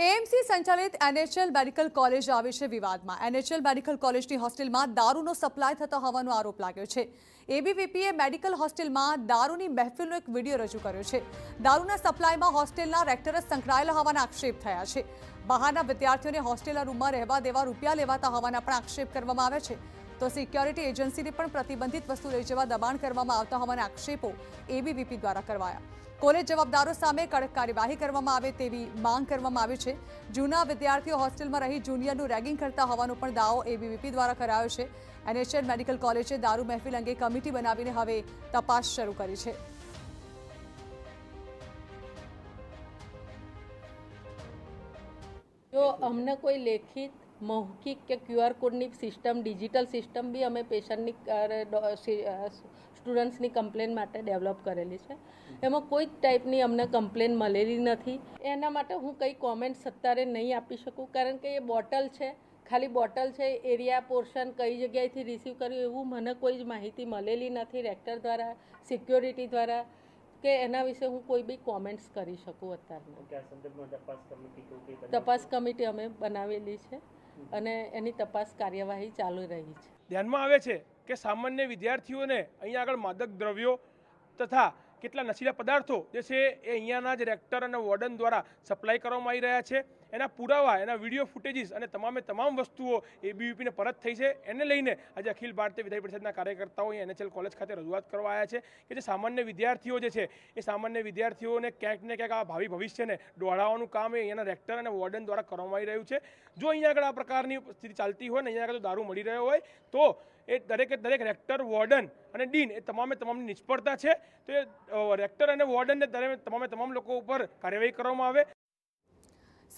AMC સંચાલિત NHL medical college આવી છે વિવાદમાં। એનએચએલ મેડિકલ કોલેજની હોસ્ટેલમાં દારૂનો સપ્લાય થતો હોવાનો આરોપ લાગ્યો છે। એબીવીપીએ મેડિકલ હોસ્ટેલમાં દારૂની મહેફિલનો એક વિડીયો રજૂ કર્યો છે। દારૂના સપ્લાયમાં હોસ્ટેલના રેક્ટર જ સંકળાયેલા હોવાના આક્ષેપ થયા છે। બહારના વિદ્યાર્થીઓને હોસ્ટેલના રૂમમાં રહેવા દેવા રૂપિયા લેવાતા હોવાના પણ આક્ષેપ કરવામાં આવ્યા છે। તો સિક્યોરિટી એજન્સીને પણ પ્રતિબંધિત વસ્તુ લઈ જવા દબાણ કરવામાં આવતા હોવાના આક્ષેપો એબીવીપી દ્વારા કરવાયા। કોલેજ જવાબદારો સામે કડક કાર્યવાહી કરવામાં આવે તેવી માંગ કરવામાં આવી છે। જૂના વિદ્યાર્થીઓ હોસ્ટેલમાં રહી જુનિયરનું રેગિંગ કરતા હોવાનો પણ દાવો એબીવીપી દ્વારા કરાયો છે। એનએચએલ મેડિકલ કોલેજે દારૂ મહેફિલ અંગે કમિટી બનાવીને હવે તપાસ શરૂ કરી છે। જો અમને કોઈ લેખિત મૌખિક કે ક્યુઆર કોડની સિસ્ટમ ડિજિટલ સિસ્ટમ બી અમે પેશન્ટની સ્ટુડન્ટ્સની કમ્પ્લેન માટે ડેવલપ કરેલી છે। એમાં કોઈ જ ટાઈપની અમને કમ્પ્લેન મળેલી નથી। એના માટે હું કંઈ કોમેન્ટ્સ અત્યારે નહીં આપી શકું, કારણ કે એ બોટલ છે, ખાલી બોટલ છે। એરિયા પોર્શન કઈ જગ્યાએથી રિસીવ કર્યું એવું મને કોઈ જ માહિતી મળેલી નથી રેક્ટર દ્વારા, સિક્યોરિટી દ્વારા, કે એના વિશે હું કોઈ બી કોમેન્ટ્સ કરી શકું અત્યારે। તપાસ કમિટી અમે બનાવેલી છે અને એની તપાસ કાર્યવાહી ચાલુ રહી છે। ધ્યાનમાં આવે છે કે સામાન્ય વિદ્યાર્થીઓને અહીંયા આગળ માદક દ્રવ્યો તથા કેટલા નશીલા પદાર્થો જે છે એ અહીંયાના જ રેક્ટર અને વોર્ડન દ્વારા સપ્લાય કરવામાં આવી રહ્યા છે। એના પુરાવા, એના વિડીયો ફૂટેજીસ અને તમામ વસ્તુઓ એબીવીપીને પરત થઈ છે। એને લઈને આજે અખિલ ભારતીય વિધાયક પરિષદના કાર્યકર્તાઓ અહીં એનએચએલ કોલેજ ખાતે રજૂઆત કરવા આવ્યા છે કે જે સામાન્ય વિદ્યાર્થીઓ જે છે એ સામાન્ય વિદ્યાર્થીઓને ક્યાંક ને ક્યાંક આ ભાવિ ભવિષ્યને દોડાવવાનું કામ એ અહીંયાના રેક્ટર અને વોર્ડન દ્વારા કરવામાં આવી રહ્યું છે। જો અહીંયા આગળ આ પ્રકારની સ્થિતિ ચાલતી હોય ને અહીંયા આગળ દારૂ મળી રહ્યો હોય તો એ દરેક રેક્ટર, વોર્ડન અને ડીન એ તમામની નિષ્ફળતા છે। તો એ રેક્ટર અને વોર્ડનને તમામ લોકો ઉપર કાર્યવાહી કરવામાં આવે।